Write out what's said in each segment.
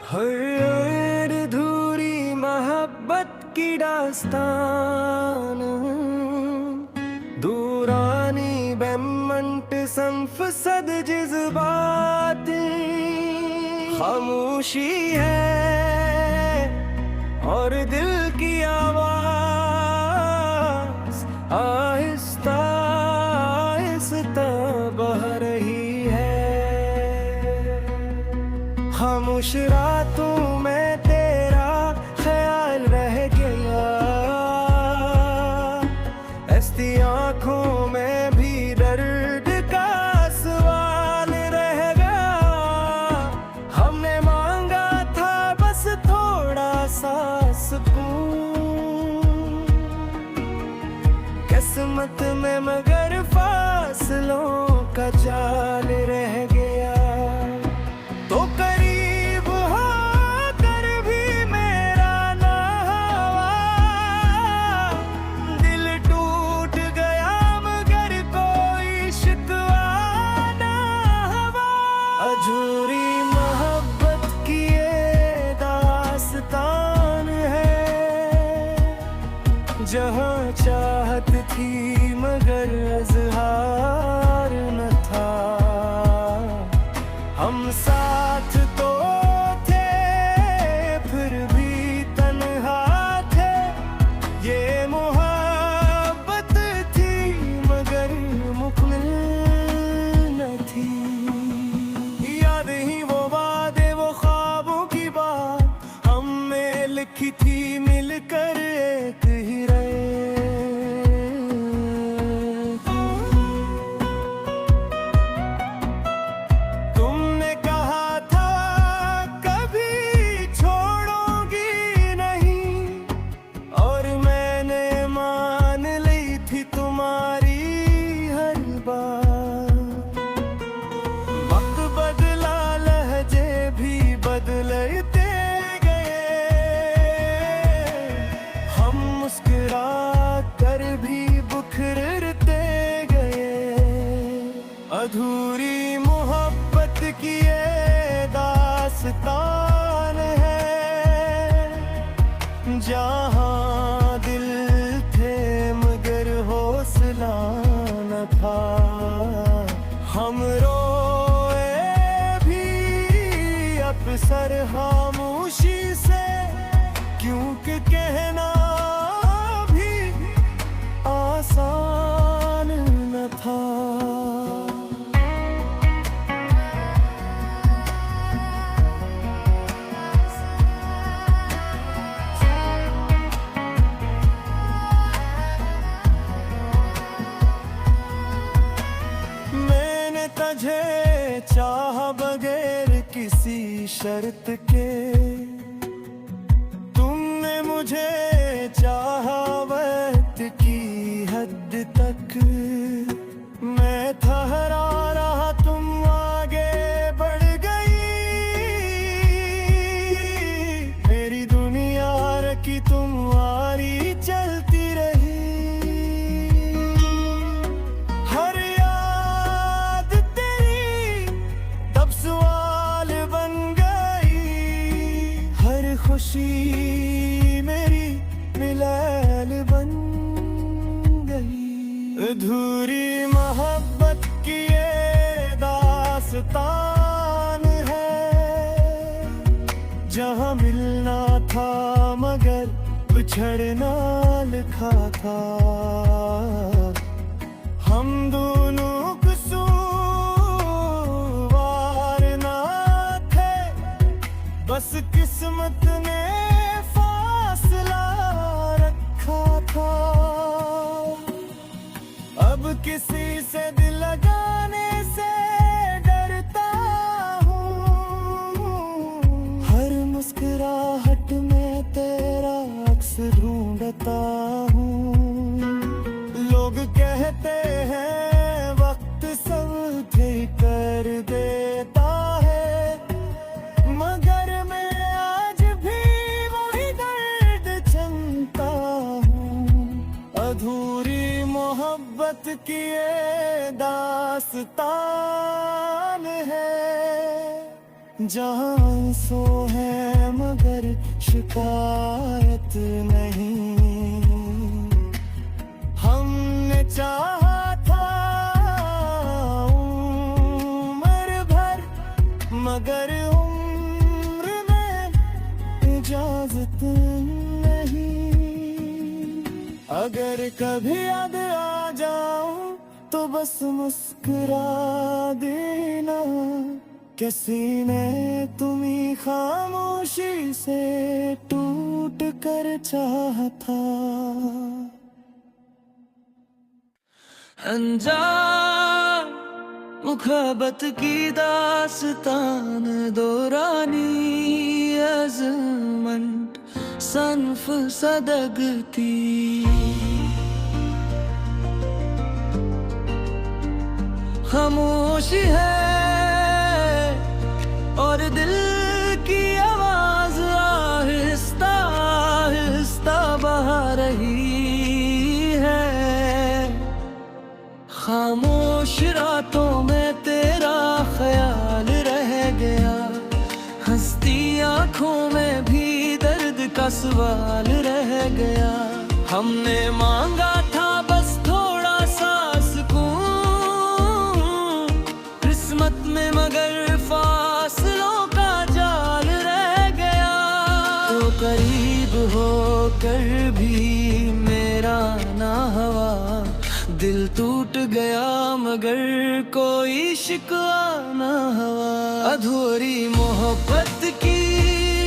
हर अधूरी मोहब्बत की दास्तान, दूरानी बेमंट संफसद जज्बात, खामोशी है और दिल की आवाज आहिस्ता आहिस्ता बह रही है। खामोश रातों में तेरा ख्याल रह गया, ऐसी आंखों में भी दर्द का सवाल रह गया। हमने मांगा था बस थोड़ा सा सुकून, किस्मत में मगर फासलों का जाल रह गया। तो करीब होकर भी मेरा ना हुआ, दिल टूट गया मगर कोई शिकवा ना हुआ। अधूरी मोहब्बत की ये दास्तान है, जहाँ चाहत थी मगर इज़हार न था। हम साथ तो थे फिर भी तन्हा थे, ये मोहब्बत थी मगर मुकम्मल न थी। याद ही वो वादे वो ख्वाबों की बात हमने लिखी थी मिलकर एक ही रहे। तुमने कहा था कभी छोड़ोगी नहीं, और मैंने मान ली थी तुम्हारी हर बात। वक्त बदला लहजे भी बदलते गए, हम मुस्कुरा कर भी बिखरते गए। अधूरी मोहब्बत की ये दास्तान है, जहाँ दिल थे मगर हौसला न था। हम रोए भी अक्सर खामोशी से, क्योंकि कहना भी आसान न था। मैंने तुझे चाहा बगैर किसी शर्त के, तुमने मुझे चाहा वक्त की हद तक। मैं ठहरा रहा तुम आगे बढ़ गई, मेरी दुनिया रखी तुम्हारी चलती रही। हर याद तेरी तब सवाल बन गई, हर खुशी मेरी मिलाल बन गई। अधूरी मोहब्बत की ये दास्तान है, जहाँ मिलना था मगर बिछड़ना लिखा था। हम दोनों कसूरवार ना थे, बस किस्मत ने फासला रखा था। अब किसी से दिल लगाने से डरता हूँ, हर मुस्कुराहट में तेरा अक्स ढूंढता हूँ। लोग कहते हैं वक्त सब ठीक कर देता है, मगर मैं आज भी वही दर्द चलता हूँ। अधूरी मोहब्बत की ये दास्तान है, जहाँ सो है शिकायत नहीं। हमने चाहा था उम्र भर, मगर उम्र में इजाजत नहीं। अगर कभी याद आ जाऊं तो बस मुस्कुरा देना, कि सीने तुम्ही खामोशी से टूट कर चाहा था। अनजान मुहब्बत की दास्तान दोरानी, अज़मत सन्फ सदगती। खामोशी है और दिल की आवाज आहिस्ता आहिस्ता बहा रही है। खामोश रातों में तेरा ख्याल रह गया, हंसती आंखों में भी दर्द का सवाल रह गया। हमने मांगा था बस थोड़ा सा सुकून किस्मत में, मगर फासलों का जाल रह गया। तो करीब होकर भी मेरा ना हवा, दिल टूट गया मगर कोई शिकवा ना हुआ। अधूरी मोहब्बत की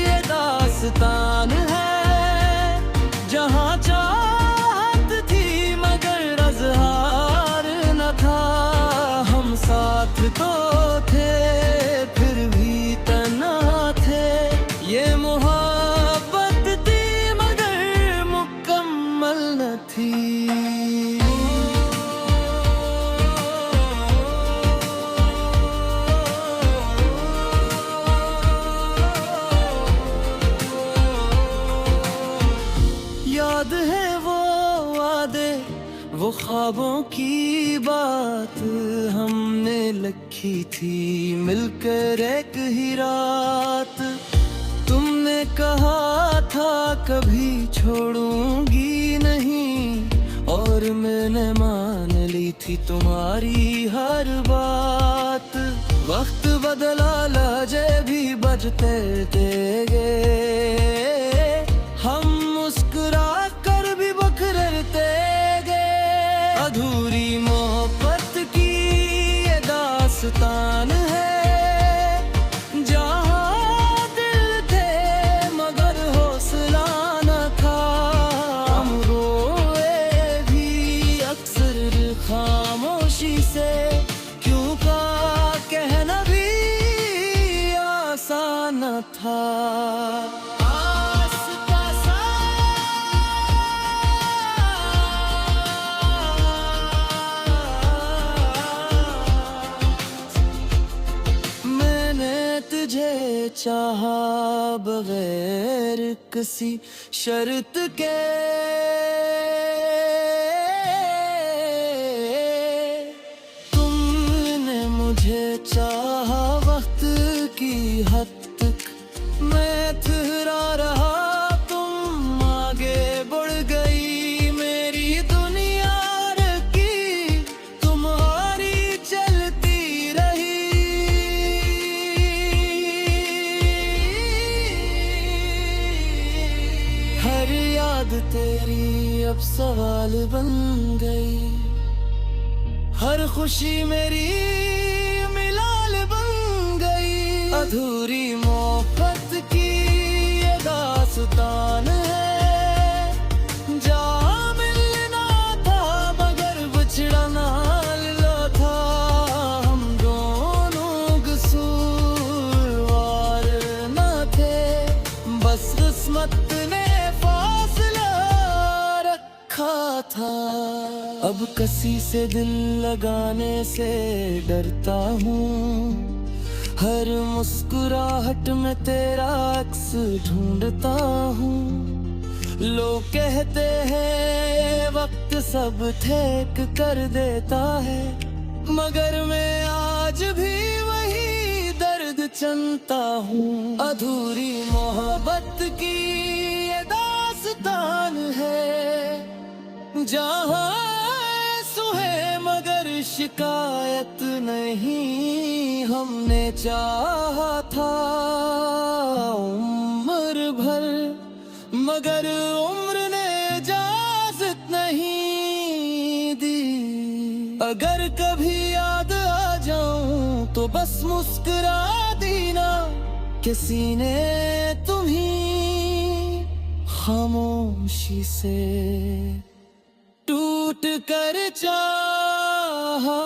ये दास्तान है, जहाँ चाहत थी मगर अज़हार न था। हम साथ तो थे फिर भी तन्हा थे, ये मोहब्बत थी मगर मुकम्मल न थी। याद है वो वादे, वो ख्वाबों की बात, हमने लिखी थी मिलकर एक ही रात। तुमने कहा था कभी छोड़ूंगी नहीं, और मैंने मान ली थी तुम्हारी हर बात। वक्त बदला लहजे भी बजते गए, हम मुस्कुरा कर भी बखरते गए। अधूरी मोहब्बत की ये दास्तान है, जहाँ दिल थे मगर हौसला न था। हम रोए भी अक्सर खामोशी से, क्यों का कहना भी आसान न था। तुझे चाहा बगैर किसी शर्त के, तुमने मुझे चाहा वक्त की हद तक। मैं ठहरा रहा तुम आगे बढ़ गई, मेरी दुनिया रखी तुम्हारी चलती रही। हर याद तेरी अब सवाल बन गई, हर खुशी मेरी मिलाल बन गई। अधूरी मोहब्बत की ये दास्तान है, जहाँ मिलना था मगर बिछड़ना लो था। हम दोनों कसूरवार न थे, बस किस्मत ने फासला रखा था। अब किसी से दिल लगाने से डरता हूँ, हर मुस्कुराहट में तेरा अक्स ढूंढता हूँ। लोग कहते हैं वक्त सब ठीक कर देता है, मगर मैं आज भी वही दर्द बेचैनता हूँ। अधूरी मोहब्बत की ये दास्तान है, जहाँ आंसू है मगर शिकायत नहीं। हमने चाहा था उम्र भर, मगर उम्र ने इजाजत नहीं दी। अगर कभी याद आ जाऊं तो बस मुस्कुरा देना, किसी ने तुम्हीं खामोशी से टूट कर चाहा।